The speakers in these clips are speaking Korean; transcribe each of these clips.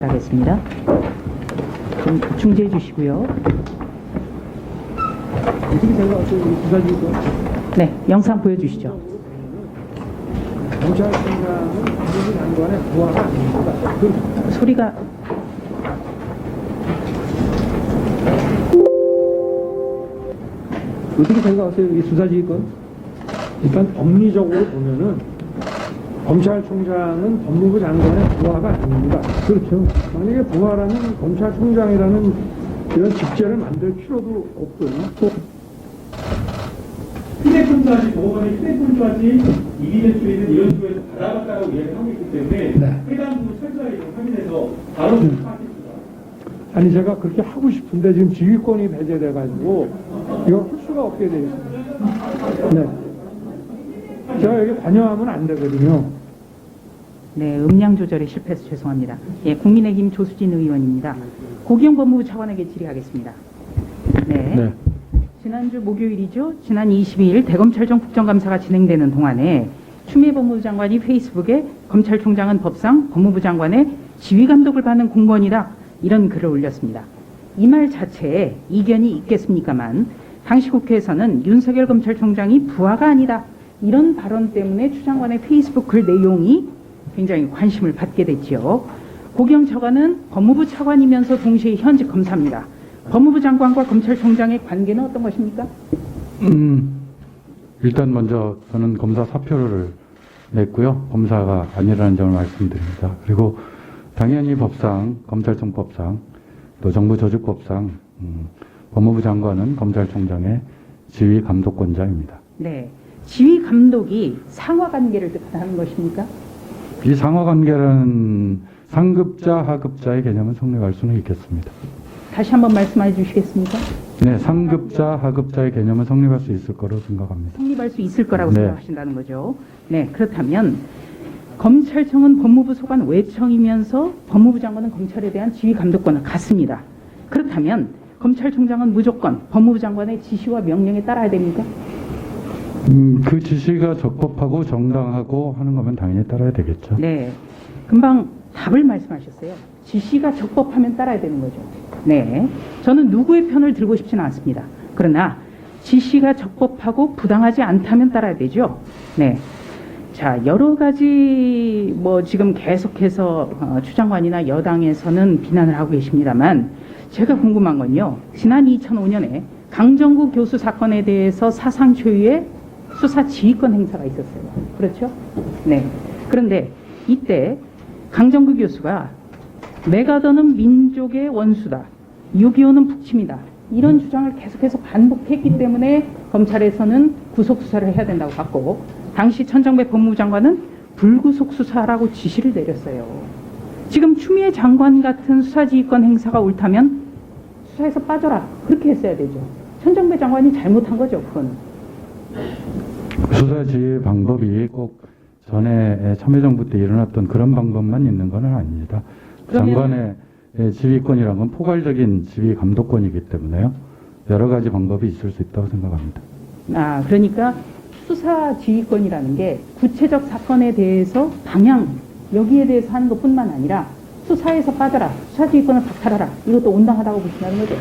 하겠습니다. 좀 중지해 주시고요. 어떻게 제가 부사지고 네, 영상 보여주시죠. 경찰청장은 법무부 장관의 부하가 아닙니다. 소리가 어떻게 생각하세요? 이 수사지휘권? 일단 법리적으로 보면은 검찰총장은 법무부 장관의 부하가 아닙니다. 그렇죠. 만약에 부하라면 검찰총장이라는 이런 직제를 만들 필요도 없고요. 휴대폰까지 보호관의 휴대폰까지 이기대출이든 이런 쪽에서 받아갔다고 이야기를 하고 있기 때문에 네. 해당 부분 철저하게 좀 확인해서 바로 수사하겠습니다. 아니 제가 그렇게 하고 싶은데 지금 지휘권이 배제돼가지고 이걸 할 수가 없게 돼 있습니다. 네. 제가 여기 관여하면 안 되거든요. 네, 음량 조절에 실패해서 죄송합니다. 예, 국민의힘 조수진 의원입니다. 고기영 법무부 차관에게 질의하겠습니다. 네. 지난주 목요일이죠. 지난 22일 대검찰청 국정감사가 진행되는 동안에 추미애 법무부 장관이 페이스북에 검찰총장은 법상 법무부 장관의 지휘감독을 받는 공무원이다. 이런 글을 올렸습니다. 이 말 자체에 이견이 있겠습니까만 당시 국회에서는 윤석열 검찰총장이 부하가 아니다. 이런 발언 때문에 추 장관의 페이스북 글 내용이 굉장히 관심을 받게 됐지요. 고기영 차관은 법무부 차관이면서 동시에 현직 검사입니다. 법무부 장관과 검찰총장의 관계는 어떤 것입니까? 일단 먼저 저는 검사 사표를 냈고요. 검사가 아니라는 점을 말씀드립니다. 그리고 당연히 법상, 검찰청 법상, 또 정부 조직법상 법무부 장관은 검찰총장의 지휘 감독권자입니다. 네, 지휘 감독이 상하 관계를 뜻하는 것입니까? 이 상하 관계는 상급자, 하급자의 개념은 성립할 수는 있겠습니다. 다시 한번 말씀해 주시겠습니까? 네, 상급자, 하급자의 개념은 성립할 수 있을 거로 생각합니다. 성립할 수 있을 거라고 네. 생각하신다는 거죠. 네, 그렇다면 검찰청은 법무부 소관 외청이면서 법무부 장관은 검찰에 대한 지휘 감독권을 갖습니다. 그렇다면 검찰총장은 무조건 법무부 장관의 지시와 명령에 따라야 됩니까? 그 지시가 적법하고 정당하고 하는 거면 당연히 따라야 되겠죠. 네, 금방 답을 말씀하셨어요. 지시가 적법하면 따라야 되는 거죠. 네, 저는 누구의 편을 들고 싶지는 않습니다. 그러나 지시가 적법하고 부당하지 않다면 따라야 되죠. 네, 자, 여러 가지 지금 계속해서 추 장관이나 여당에서는 비난을 하고 계십니다만 제가 궁금한 건요. 지난 2005년에 강정구 교수 사건에 대해서 사상 초유의 수사 지휘권 행사가 있었어요. 그렇죠? 네. 그런데 이때 강정구 교수가 메가더는 민족의 원수다. 6.25는 북침이다. 이런 주장을 계속해서 반복했기 때문에 검찰에서는 구속 수사를 해야 된다고 봤고 당시 천정배 법무부 장관은 불구속 수사라고 지시를 내렸어요. 지금 추미애 장관 같은 수사지휘권 행사가 옳다면 수사에서 빠져라. 그렇게 했어야 되죠. 천정배 장관이 잘못한 거죠. 그건. 수사 지휘 방법이 꼭 전에 참여정부 때 일어났던 그런 방법만 있는 건 아닙니다. 장관의 지휘권이란 건 포괄적인 지휘 감독권이기 때문에요. 여러 가지 방법이 있을 수 있다고 생각합니다. 아, 그러니까 수사 지휘권이라는 게 구체적 사건에 대해서 방향, 여기에 대해서 하는 것뿐만 아니라 수사에서 빠져라, 수사 지휘권을 박탈하라. 이것도 온당하다고 보시는 거죠.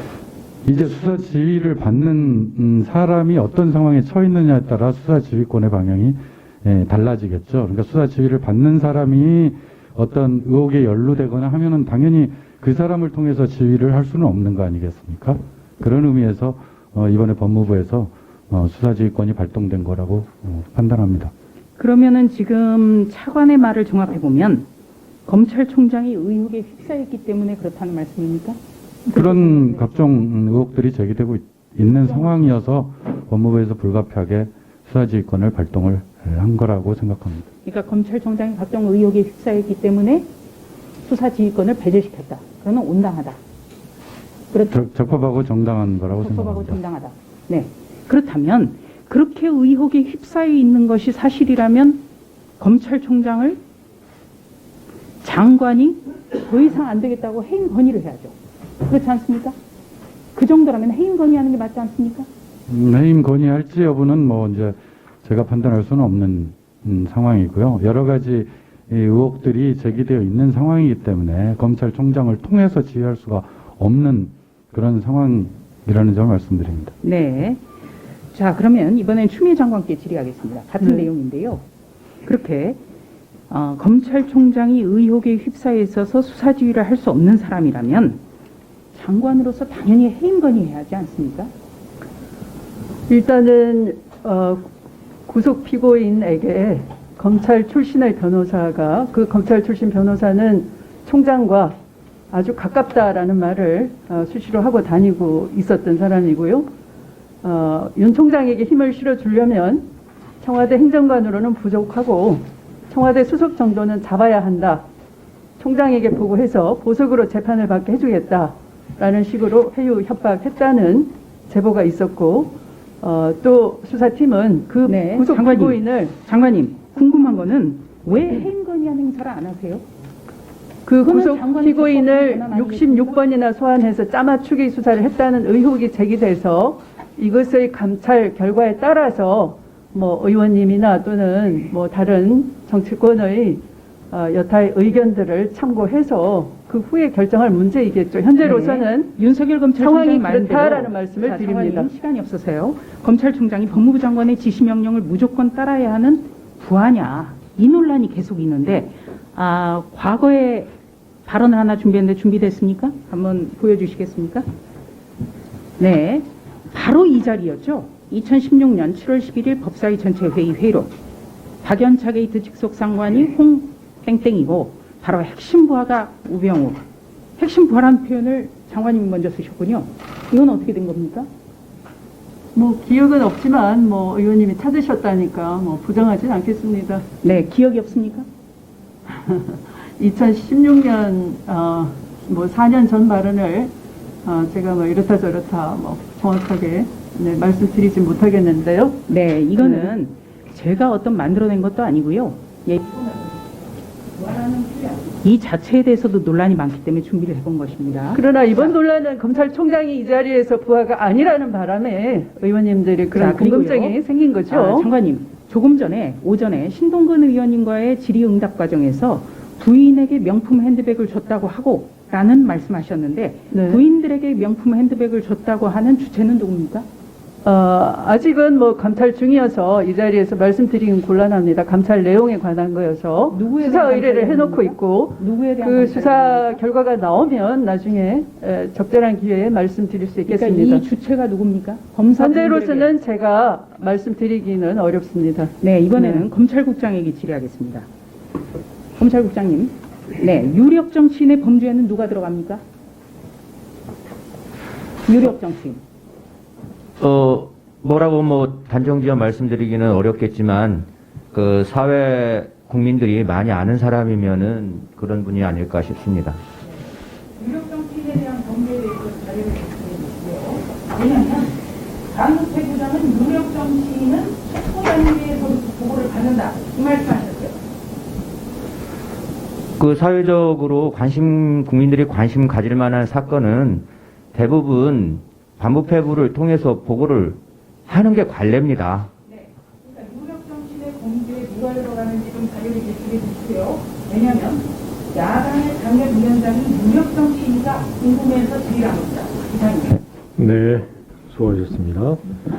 이제 수사 지휘를 받는 사람이 어떤 상황에 처했느냐에 따라 수사 지휘권의 방향이 달라지겠죠. 그러니까 수사 지휘를 받는 사람이 어떤 의혹에 연루되거나 하면은 당연히 그 사람을 통해서 지휘를 할 수는 없는 거 아니겠습니까? 그런 의미에서 이번에 법무부에서 수사 지휘권이 발동된 거라고 판단합니다. 그러면은 지금 차관의 말을 종합해 보면 검찰총장이 의혹에 휩싸였기 때문에 그렇다는 말씀입니까? 그런 각종 의혹들이 제기되고 있는 상황이어서 법무부에서 불가피하게 수사지휘권을 발동을 한 거라고 생각합니다. 그러니까 검찰총장이 각종 의혹에 휩싸였기 때문에 수사지휘권을 배제시켰다. 그러면 온당하다. 그렇죠. 적법하고 정당한 거라고 적법하고 생각합니다. 정당하다. 네. 그렇다면 그렇게 의혹에 휩싸여 있는 것이 사실이라면 검찰총장을 장관이 더 이상 안 되겠다고 해임 건의를 해야죠. 그렇지 않습니까? 그 정도라면 해임 건의하는 게 맞지 않습니까? 해임 건의할지 여부는 이제 제가 판단할 수는 없는 상황이고요. 여러 가지 이 의혹들이 제기되어 있는 상황이기 때문에 검찰총장을 통해서 지휘할 수가 없는 그런 상황이라는 점을 말씀드립니다. 네. 자, 그러면 이번엔 추미애 장관께 질의하겠습니다. 같은 내용인데요. 그렇게 검찰총장이 의혹에 휩싸여 있어서 수사 지휘를 할 수 없는 사람이라면 장관으로서 당연히 해임 건의해야 하지 않습니까? 일단은 구속 피고인에게 검찰 출신의 변호사가 그 검찰 출신 변호사는 총장과 아주 가깝다라는 말을 수시로 하고 다니고 있었던 사람이고요. 윤 총장에게 힘을 실어주려면 청와대 행정관으로는 부족하고 청와대 수석 정도는 잡아야 한다. 총장에게 보고해서 보석으로 재판을 받게 해주겠다라는 식으로 회유 협박했다는 제보가 있었고 또 수사팀은 그 네, 구속 장관님. 피고인을 장관님, 궁금한 거는 왜 해임 건의하는 행사를 안 하세요? 그 그거는 구속 장관이 피고인을 적법한 권한 아니겠습니까? 66번이나 소환해서 짜맞추기 수사를 했다는 의혹이 제기돼서 이것의 감찰 결과에 따라서 뭐 의원님이나 또는 뭐 다른 정치권의 여타의 의견들을 참고해서 그 후에 결정할 문제이겠죠. 현재로서는 네, 윤석열 검찰총장이 상황이 말한 그렇다라는 대로 말씀을 자, 드립니다. 장관님, 시간이 없어서요. 검찰총장이 법무부 장관의 지시 명령을 무조건 따라야 하는 부하냐 이 논란이 계속 있는데 과거에 발언을 하나 준비했는데 준비됐습니까? 한번 보여주시겠습니까? 네, 바로 이 자리였죠. 2016년 7월 11일 법사위 전체회의 회의록 박연차 게이트 직속 상관이 홍땡땡이고 바로 핵심 부하가 우병우. 핵심 부하라는 표현을 장관님이 먼저 쓰셨군요. 이건 어떻게 된 겁니까? 뭐 기억은 없지만 뭐 의원님이 찾으셨다니까 뭐 부정하진 않겠습니다. 네, 기억이 없습니까? 2016년 뭐 4년 전 발언을 제가 뭐 이렇다 저렇다 뭐 정확하게 말씀드리지 못하겠는데요. 네, 이거는 제가 어떤 만들어낸 것도 아니고요. 예, 이 자체에 대해서도 논란이 많기 때문에 준비를 해본 것입니다. 그러나 이번 논란은 검찰총장이 이 자리에서 부하가 아니라는 바람에 의원님들이 그런 자, 그리고요. 궁금증이 생긴 거죠. 장관님, 조금 전에 오전에 신동근 의원님과의 질의응답 과정에서 부인에게 명품 핸드백을 줬다고 하고 라는 말씀하셨는데 네. 부인들에게 명품 핸드백을 줬다고 하는 주체는 누굽니까? 아직은 뭐 감찰 중이어서 이 자리에서 말씀드리긴 곤란합니다. 감찰 내용에 관한 거여서 누구에 수사 대한 의뢰를 감찰 해놓고 내용입니까? 있고 누구에 대한 그 감찰 수사 내용입니까? 결과가 나오면 나중에 적절한 기회에 말씀드릴 수 그러니까 있겠습니다. 이 주체가 누굽니까? 검사 현재로서는 제가 말씀드리기는 어렵습니다. 네, 이번에는 검찰국장에게 질의하겠습니다. 검찰국장님, 네, 유력 정치인의 범죄에는 누가 들어갑니까? 유력 정치인. 뭐라고 뭐 단정지어 말씀드리기는 어렵겠지만, 그 사회 국민들이 많이 아는 사람이면은 그런 분이 아닐까 싶습니다. 유력 정치인에 대한 범죄에 대해서 자료를 제출해 주시고요. 왜냐하면 강우태 부장은 유력 정치인은 첩보 단계에서 보고를 받는다. 이 말씀하셨어요. 그 사회적으로 국민들이 관심 가질 만한 사건은 대부분 반부패부를 통해서 보고를 하는 게 관례입니다. 네. 그러니까 유력 정치인의 범죄에 누가 들어가는지 좀 자료를 제출해 주시고요. 왜냐하면 야당의 당협위원장이 유력 정치인이가 궁금해서 질의를 합니다. 이상입니다. 네, 수고하셨습니다.